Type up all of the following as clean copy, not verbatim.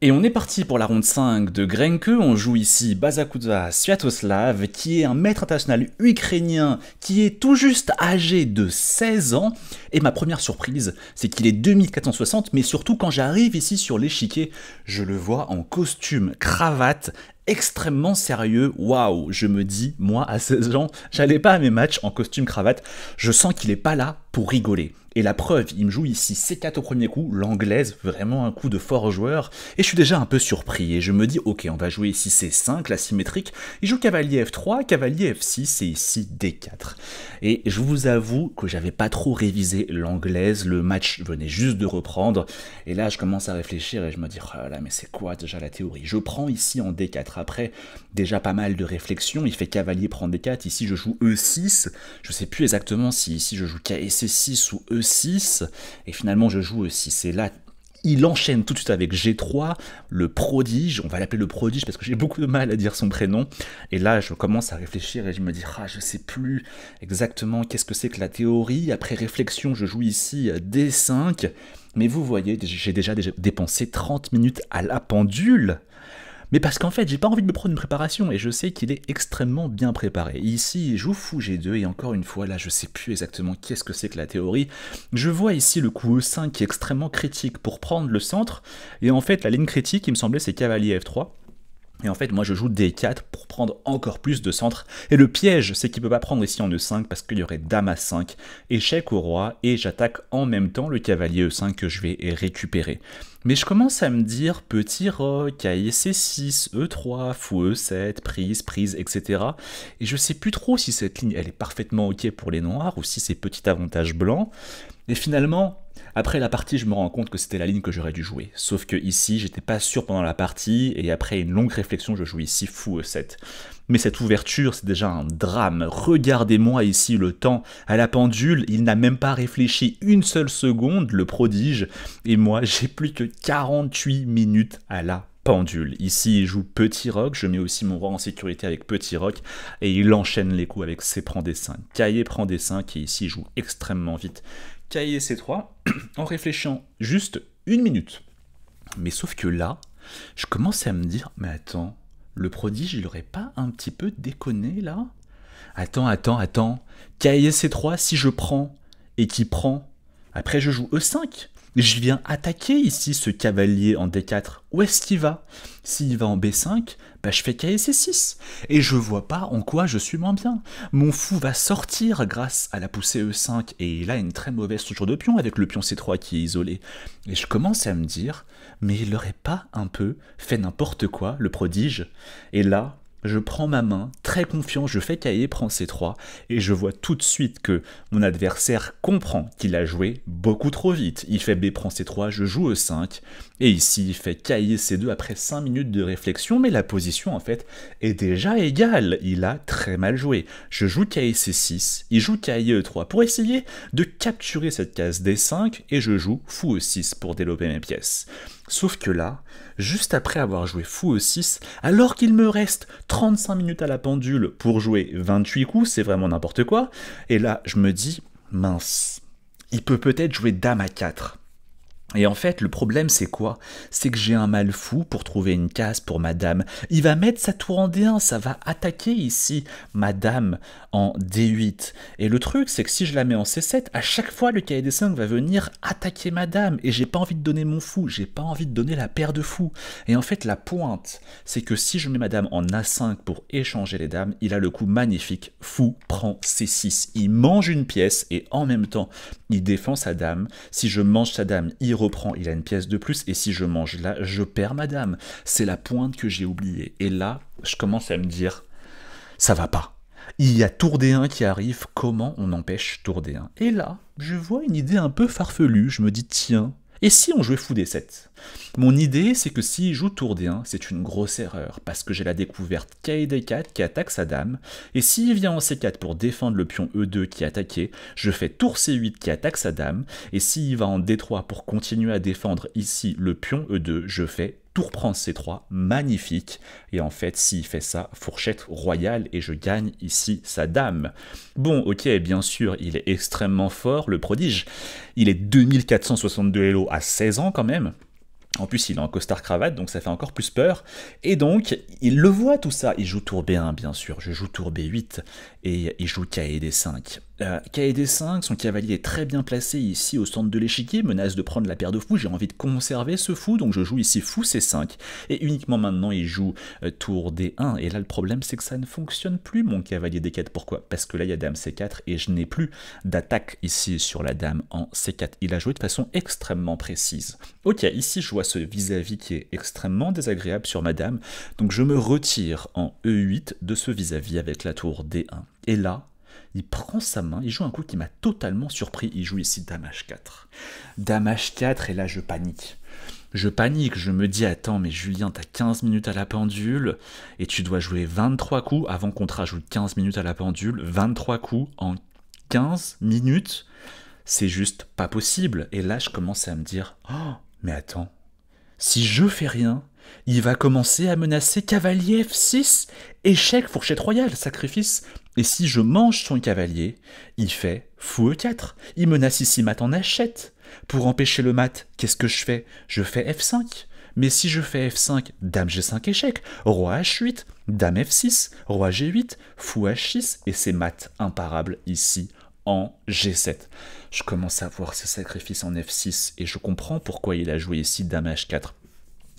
Et on est parti pour la ronde 5 de Grenke. On joue ici Bazakuza Sviatoslav, qui est un maître international ukrainien qui est tout juste âgé de 16 ans. Et ma première surprise, c'est qu'il est 2460, mais surtout quand j'arrive ici sur l'échiquier, je le vois en costume, cravate, extrêmement sérieux. Waouh, je me dis, moi à 16 ans, j'allais pas à mes matchs en costume cravate. Je sens qu'il est pas là pour rigoler. Et la preuve, il me joue ici C4 au premier coup, l'anglaise, vraiment un coup de fort joueur, et je suis déjà un peu surpris, et je me dis, ok, on va jouer ici C5, la symétrique, il joue cavalier F3, cavalier F6, et ici D4. Et je vous avoue que j'avais pas trop révisé l'anglaise, le match venait juste de reprendre, et là je commence à réfléchir, et je me dis, oh là, mais c'est quoi déjà la théorie? Je prends ici en D4, après, déjà pas mal de réflexion, il fait cavalier prend D4, ici je joue E6, je sais plus exactement si ici je joue C6 ou E6, et finalement je joue E6, et là il enchaîne tout de suite avec G3, le prodige, on va l'appeler le prodige parce que j'ai beaucoup de mal à dire son prénom, et là je commence à réfléchir et je me dis, ah je sais plus exactement qu'est-ce que c'est que la théorie, après réflexion je joue ici D5, mais vous voyez, j'ai déjà dépensé 30 minutes à la pendule, mais parce qu'en fait, j'ai pas envie de me prendre une préparation et je sais qu'il est extrêmement bien préparé. Ici, il joue fou G2 et encore une fois, là, je sais plus exactement qu'est-ce que c'est que la théorie. Je vois ici le coup E5 qui est extrêmement critique pour prendre le centre et en fait, la ligne critique, il me semblait, c'est cavalier F3. Et en fait, moi, je joue D4 pour prendre encore plus de centre. Et le piège, c'est qu'il ne peut pas prendre ici en E5 parce qu'il y aurait Dame A5, échec au roi, et j'attaque en même temps le cavalier E5 que je vais récupérer. Mais je commence à me dire, petit roc, cahier C6, E3, fou E7, prise, etc. Et je sais plus trop si cette ligne, elle est parfaitement ok pour les noirs ou si c'est petit avantage blanc. Et finalement, après la partie, je me rends compte que c'était la ligne que j'aurais dû jouer. Sauf que ici, j'étais pas sûr pendant la partie, et après une longue réflexion, je joue ici fou E7. Mais cette ouverture, c'est déjà un drame. Regardez-moi ici le temps à la pendule, il n'a même pas réfléchi une seule seconde, le prodige, et moi, j'ai plus que 48 minutes à la pendule. Ici, il joue petit roc, je mets aussi mon roi en sécurité avec petit roc, et il enchaîne les coups avec C prend D5. Cahier prend D5, et ici, il joue extrêmement vite. Cahier C3, en réfléchissant juste une minute. Mais sauf que là, je commence à me dire, mais attends, le prodige, il aurait pas un petit peu déconné là? Attends. Cahier C3, si je prends et qui prend, après je joue E5. Je viens attaquer ici ce cavalier en D4. Où est-ce qu'il va? S'il va en B5, bah je fais cahier C6. Et je vois pas en quoi je suis moins bien. Mon fou va sortir grâce à la poussée E5. Et il a une très mauvaise structure de pion avec le pion C3 qui est isolé. Et je commence à me dire, mais il aurait pas un peu fait n'importe quoi, le prodige? Et là, je prends ma main, très confiant, je fais cahier, prend C3, et je vois tout de suite que mon adversaire comprend qu'il a joué beaucoup trop vite. Il fait B prend C3, je joue E5, et ici il fait cahier C2 après 5 minutes de réflexion, mais la position en fait est déjà égale. Il a très mal joué. Je joue cahier C6, il joue cahier E3 pour essayer de capturer cette case D5, et je joue fou E6 pour développer mes pièces. Sauf que là, juste après avoir joué fou E6, alors qu'il me reste 35 minutes à la pendule pour jouer 28 coups, c'est vraiment n'importe quoi, et là je me dis, mince, il peut peut-être jouer dame à 4. Et en fait, le problème, c'est quoi? C'est que j'ai un mal fou pour trouver une case pour ma dame. Il va mettre sa tour en D1, ça va attaquer ici ma dame en D8. Et le truc, c'est que si je la mets en C7, à chaque fois, le cahier D5 va venir attaquer ma dame. Et j'ai pas envie de donner mon fou, j'ai pas envie de donner la paire de fous. Et en fait, la pointe, c'est que si je mets ma dame en A5 pour échanger les dames, il a le coup magnifique, fou prend C6. Il mange une pièce et en même temps, il défend sa dame. Si je mange sa dame, il reprend, il a une pièce de plus, et si je mange là, je perds ma dame. C'est la pointe que j'ai oubliée. Et là, je commence à me dire, ça va pas. Il y a tour D1 qui arrive, comment on empêche tour D1? Et là, je vois une idée un peu farfelue, je me dis, tiens, et si on jouait fou D7? Mon idée, c'est que s'il joue tour D1, c'est une grosse erreur, parce que j'ai la découverte cahier D4 qui attaque sa dame, et s'il vient en C4 pour défendre le pion E2 qui est attaqué, je fais tour C8 qui attaque sa dame, et s'il va en D3 pour continuer à défendre ici le pion E2, je fais tour prend C3, magnifique, et en fait, s'il fait ça, fourchette royale, et je gagne ici sa dame. Bon, ok, bien sûr, il est extrêmement fort, le prodige, il est 2462 Elo à 16 ans quand même, En plus, il est en costard-cravate, donc ça fait encore plus peur. Et donc, il le voit tout ça. Il joue tour B1, bien sûr. Je joue tour B8 et il joue KD5. KD5, son cavalier est très bien placé ici au centre de l'échiquier, menace de prendre la paire de fous. J'ai envie de conserver ce fou, donc je joue ici fou C5. Et uniquement maintenant, il joue tour D1. Et là, le problème, c'est que ça ne fonctionne plus, mon cavalier D4. Pourquoi? Parce que là, il y a dame C4 et je n'ai plus d'attaque ici sur la dame en C4. Il a joué de façon extrêmement précise. Ok, ici, je vois ce vis-à-vis qui est extrêmement désagréable sur ma dame. Donc, je me retire en E8 de ce vis-à-vis avec la tour D1. Et là, il prend sa main, il joue un coup qui m'a totalement surpris. Il joue ici dame H4. Dame H4, et là, je panique. Je panique, je me dis, attends, mais Julien, t'as 15 minutes à la pendule, et tu dois jouer 23 coups avant qu'on te rajoute 15 minutes à la pendule. 23 coups en 15 minutes, c'est juste pas possible. Et là, je commence à me dire, oh, mais attends, si je fais rien, il va commencer à menacer cavalier F6, échec, fourchette royale, sacrifice. Et si je mange son cavalier, il fait fou E4. Il menace ici mat en H7. Pour empêcher le mat, qu'est-ce que je fais? Je fais F5. Mais si je fais F5, dame G5 échec, roi H8, dame F6, roi G8, fou H6, et c'est mat imparable ici en G7. Je commence à voir ce sacrifice en F6 et je comprends pourquoi il a joué ici dame H4.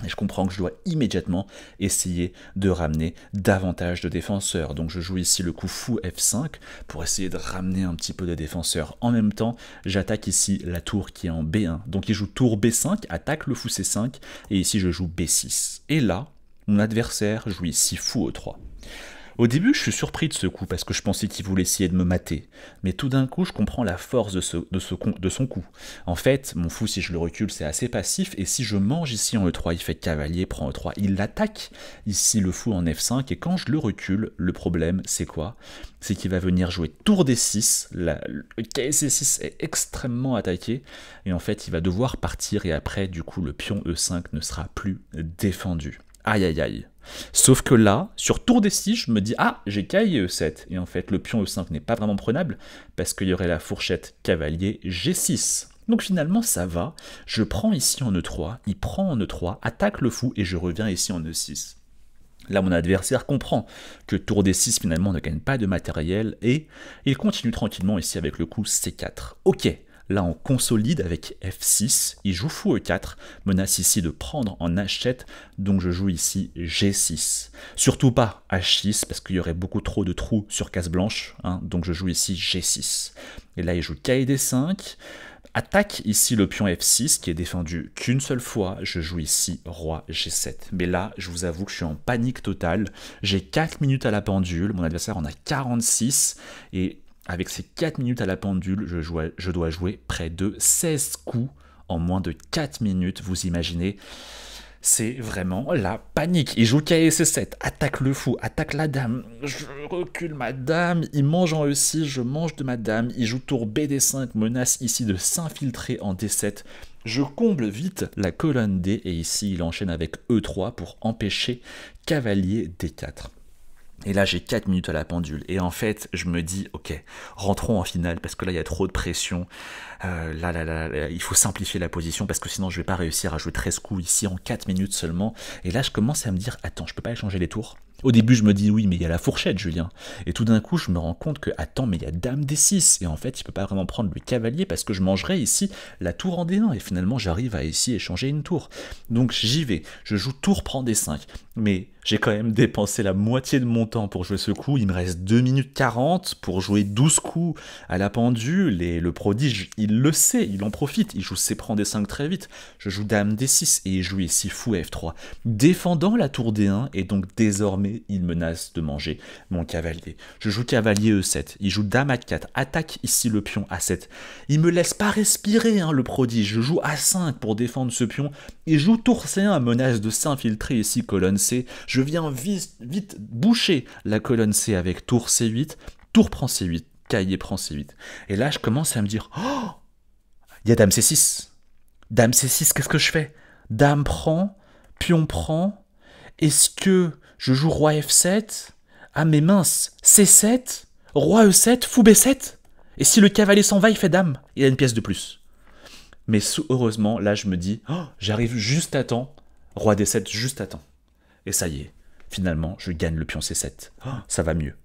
Et je comprends que je dois immédiatement essayer de ramener davantage de défenseurs. Donc je joue ici le coup fou F5 pour essayer de ramener un petit peu de défenseurs. En même temps, j'attaque ici la tour qui est en B1. Donc il joue tour B5, attaque le fou C5, et ici je joue B6. Et là, mon adversaire joue ici fou E3. Au début, je suis surpris de ce coup parce que je pensais qu'il voulait essayer de me mater. Mais tout d'un coup, je comprends la force de son coup. En fait, mon fou, si je le recule, c'est assez passif. Et si je mange ici en E3, il fait cavalier, prend E3. Il l'attaque ici le fou en F5. Et quand je le recule, le problème, c'est quoi? C'est qu'il va venir jouer tour D6. Le KC6 est extrêmement attaqué. Et en fait, il va devoir partir. Et après, du coup, le pion E5 ne sera plus défendu. Aïe aïe aïe. Sauf que là, sur tour D6, je me dis « Ah, j'ai cavalier E7 ». Et en fait, le pion E5 n'est pas vraiment prenable, parce qu'il y aurait la fourchette cavalier G6. Donc finalement, ça va. Je prends ici en E3, il prend en E3, attaque le fou, et je reviens ici en E6. Là, mon adversaire comprend que tour D6, finalement, ne gagne pas de matériel, et il continue tranquillement ici avec le coup C4. Ok. Là, on consolide avec F6, il joue fou E4, menace ici de prendre en H7, donc je joue ici G6. Surtout pas H6, parce qu'il y aurait beaucoup trop de trous sur case blanche, hein, donc je joue ici G6. Et là, il joue KD5, attaque ici le pion F6, qui est défendu qu'une seule fois, je joue ici roi G7. Mais là, je vous avoue que je suis en panique totale, j'ai 4 minutes à la pendule, mon adversaire en a 46, et avec ces 4 minutes à la pendule, je dois jouer près de 16 coups en moins de 4 minutes, vous imaginez. C'est vraiment la panique. Il joue KC7, attaque le fou, attaque la dame, je recule ma dame, il mange en E6, je mange de ma dame, il joue tour BD5, menace ici de s'infiltrer en D7. Je comble vite la colonne D et ici il enchaîne avec E3 pour empêcher cavalier D4. Et là, j'ai 4 minutes à la pendule. Et en fait, je me dis, ok, rentrons en finale, parce que là, il y a trop de pression. Là, il faut simplifier la position, parce que sinon, je vais pas réussir à jouer 13 coups ici en 4 minutes seulement. Et là, je commence à me dire, attends, je peux pas échanger les tours. Au début, je me dis, oui, mais il y a la fourchette, Julien. Et tout d'un coup, je me rends compte que, attends, mais il y a dame D6. Et en fait, il peut pas vraiment prendre le cavalier, parce que je mangerai ici la tour en D1. Et finalement, j'arrive à ici échanger une tour. Donc, j'y vais. Je joue tour prend D5. Mais j'ai quand même dépensé la moitié de mon temps pour jouer ce coup. Il me reste 2 minutes 40 pour jouer 12 coups à la pendule. Et le prodige, il le sait, il en profite. Il joue C prend D5 très vite. Je joue dame D6 et il joue ici fou F3. Défendant la tour D1 et donc désormais, il menace de manger mon cavalier. Je joue cavalier E7. Il joue dame A4. Attaque ici le pion A7. Il me laisse pas respirer, hein, le prodige. Je joue A5 pour défendre ce pion. Il joue tour C1, menace de s'infiltrer ici colonne C. Je viens vite boucher la colonne C avec tour C8, tour prend C8, cavalier prend C8. Et là, je commence à me dire, oh, il y a dame C6. Dame C6, qu'est-ce que je fais? Dame prend, pion prend. Est-ce que je joue roi F7? Ah mais mince, C7, roi E7, fou B7. Et si le cavalier s'en va, il fait dame. Il a une pièce de plus. Mais heureusement, là, je me dis, oh, j'arrive juste à temps. Roi D7, juste à temps. Et ça y est, finalement, je gagne le pion C7. Oh, ça va mieux.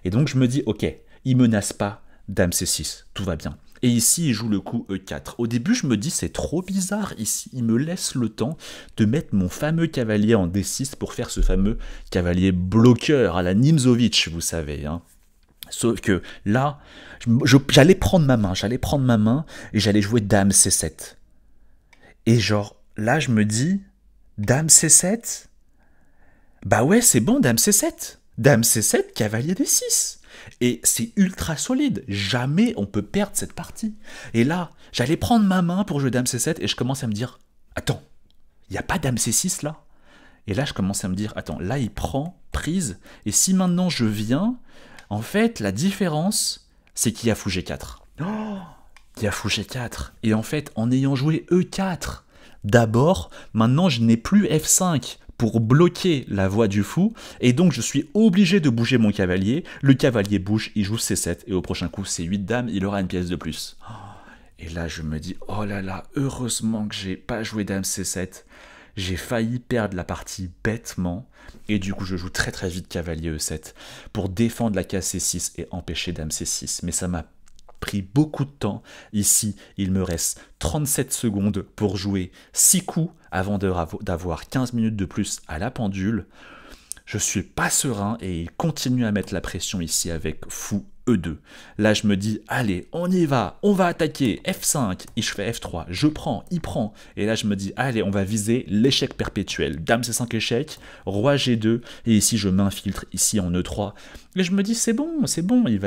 Et donc, je me dis, ok, il menace pas Dame C6, tout va bien. Et ici, il joue le coup E4. Au début, je me dis, c'est trop bizarre ici. Il me laisse le temps de mettre mon fameux cavalier en D6 pour faire ce fameux cavalier bloqueur à la Nimzowitsch, vous savez. Hein. Sauf que là, j'allais prendre ma main et j'allais jouer Dame C7. Et genre, là, je me dis, Dame C7 ? Bah ouais, c'est bon, Dame C7. Dame C7, cavalier D6. Et c'est ultra solide. Jamais on peut perdre cette partie. Et là, j'allais prendre ma main pour jouer Dame C7 et je commence à me dire, attends, il n'y a pas Dame C6 là ? Et là, je commence à me dire, attends, là, il prend prise. Et si maintenant je viens, en fait, la différence, c'est qu'il y a fou G4. Oh, il y a fou G4. Et en fait, en ayant joué E4, d'abord, maintenant, je n'ai plus F5 pour bloquer la voie du fou, et donc je suis obligé de bouger mon cavalier. Le cavalier bouge, il joue C7, et au prochain coup, C8 dame, il aura une pièce de plus. Et là, je me dis, oh là là, heureusement que j'ai pas joué Dame C7. J'ai failli perdre la partie bêtement, et du coup, je joue très très vite cavalier E7 pour défendre la case C6 et empêcher Dame C6. Mais ça m'a pris beaucoup de temps. Ici, il me reste 37 secondes pour jouer 6 coups avant d'avoir 15 minutes de plus à la pendule. Je suis pas serein et il continue à mettre la pression ici avec fou E2. Là, je me dis, allez, on y va, on va attaquer, F5, et je fais F3, je prends, il prend. Et là, je me dis, allez, on va viser l'échec perpétuel. Dame C5 échec, roi G2, et ici, je m'infiltre ici en E3. Et je me dis, c'est bon,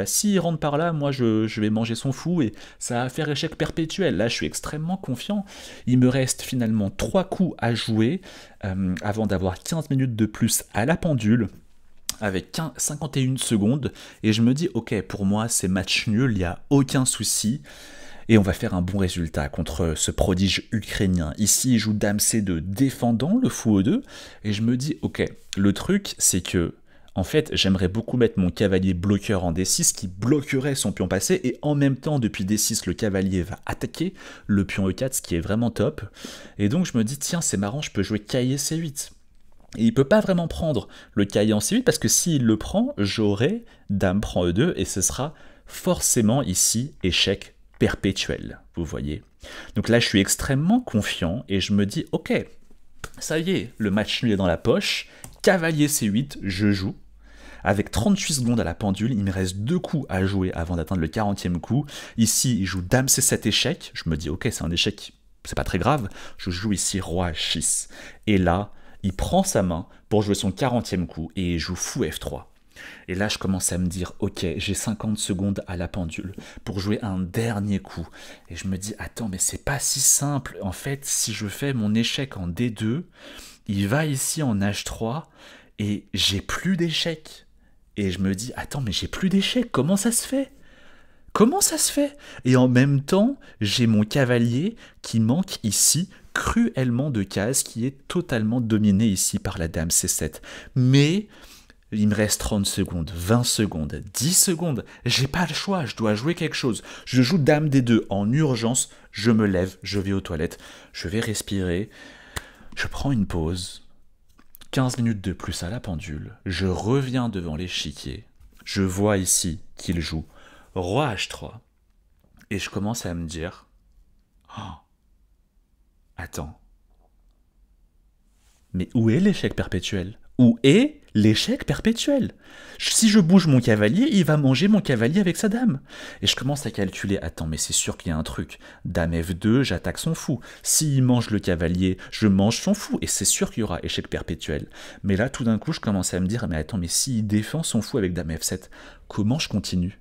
s'il rentre par là, moi, je vais manger son fou, et ça va faire échec perpétuel. Là, je suis extrêmement confiant. Il me reste finalement 3 coups à jouer, avant d'avoir 15 minutes de plus à la pendule, avec 51 secondes, et je me dis, ok, pour moi, c'est match nul, il n'y a aucun souci, et on va faire un bon résultat contre ce prodige ukrainien. Ici, il joue Dame C2, défendant le fou E2, et je me dis, ok, le truc, c'est que, en fait, j'aimerais beaucoup mettre mon cavalier bloqueur en D6, qui bloquerait son pion passé, et en même temps, depuis D6, le cavalier va attaquer le pion E4, ce qui est vraiment top, et donc je me dis, tiens, c'est marrant, je peux jouer cavalier C8. Et il ne peut pas vraiment prendre le cavalier en C8 parce que s'il le prend, j'aurai Dame prend E2 et ce sera forcément ici échec perpétuel, vous voyez. Donc là, je suis extrêmement confiant et je me dis, ok, ça y est, le match nul est dans la poche, cavalier C8, je joue. Avec 38 secondes à la pendule, il me reste 2 coups à jouer avant d'atteindre le 40e coup. Ici, il joue Dame C7 échec, je me dis, ok, c'est un échec, c'est pas très grave, je joue ici Roi H6. Et là, il prend sa main pour jouer son 40e coup et il joue fou F3. Et là, je commence à me dire, ok, j'ai 50 secondes à la pendule pour jouer un dernier coup. Et je me dis, attends, mais c'est pas si simple. En fait, si je fais mon échec en D2, il va ici en H3 et j'ai plus d'échec. Et je me dis, attends, mais j'ai plus d'échec, comment ça se fait ? Comment ça se fait ? Et en même temps, j'ai mon cavalier qui manque ici cruellement de cases, qui est totalement dominé ici par la Dame C7. Mais il me reste 30 secondes, 20 secondes, 10 secondes, j'ai pas le choix, je dois jouer quelque chose. Je joue Dame D2 en urgence, je me lève, je vais aux toilettes, je vais respirer, je prends une pause, 15 minutes de plus à la pendule, je reviens devant l'échiquier, je vois ici qu'il joue Roi H3, et je commence à me dire, oh, attends, mais où est l'échec perpétuel ? Où est l'échec perpétuel ? Si je bouge mon cavalier, il va manger mon cavalier avec sa dame. Et je commence à calculer, attends, mais c'est sûr qu'il y a un truc. Dame F2, j'attaque son fou. S'il mange le cavalier, je mange son fou. Et c'est sûr qu'il y aura échec perpétuel. Mais là, tout d'un coup, je commence à me dire, mais attends, mais s'il défend son fou avec Dame F7, comment je continue ?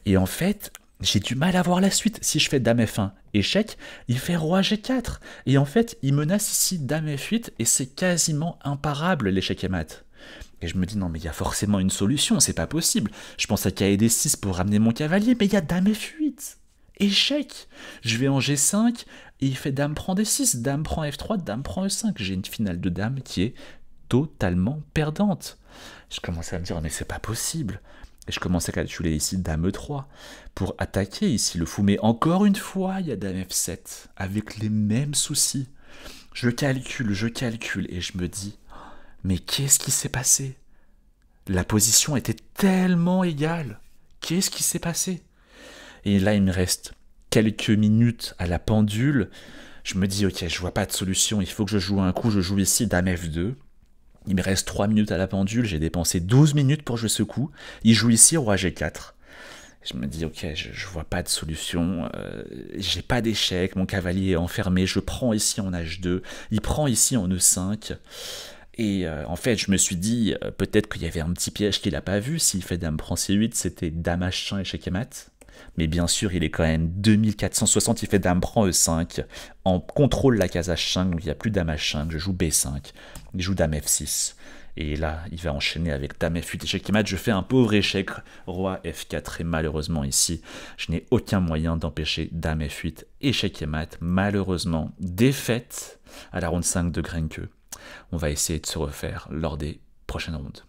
Et en fait, j'ai du mal à voir la suite. Si je fais Dame F1, échec, il fait Roi G4. Et en fait, il menace ici Dame F8 et c'est quasiment imparable l'échec et mat. Et je me dis, non mais il y a forcément une solution, c'est pas possible. Je pense à cavalier D6 pour ramener mon cavalier, mais il y a Dame F8. Échec. Je vais en G5 et il fait Dame prend D6, Dame prend F3, Dame prend E5. J'ai une finale de Dame qui est totalement perdante. Je commence à me dire, mais c'est pas possible. Et je commence à calculer ici dame E3 pour attaquer ici le fou. Mais encore une fois, il y a dame F7 avec les mêmes soucis. Je calcule et je me dis, mais qu'est-ce qui s'est passé? La position était tellement égale. Qu'est-ce qui s'est passé? Et là, il me reste quelques minutes à la pendule. Je me dis, ok, je vois pas de solution, il faut que je joue un coup. Je joue ici dame F2. Il me reste 3 minutes à la pendule, j'ai dépensé 12 minutes pour jouer ce coup. Il joue ici roi G4. Je me dis, ok, je vois pas de solution, j'ai pas d'échec, mon cavalier est enfermé, je prends ici en H2, il prend ici en E5. Et en fait, je me suis dit, peut-être qu'il y avait un petit piège qu'il n'a pas vu. S'il fait dame prend C8, c'était dame H5 échec et mat. Mais bien sûr, il est quand même 2460, il fait dame prend E5, en contrôle la case H5, donc il n'y a plus dame H5, je joue B5, il joue dame F6. Et là, il va enchaîner avec dame F8, échec et mat, je fais un pauvre échec, roi F4, et malheureusement ici, je n'ai aucun moyen d'empêcher dame F8, échec et mat, malheureusement, défaite à la ronde 5 de Grenke. On va essayer de se refaire lors des prochaines rondes.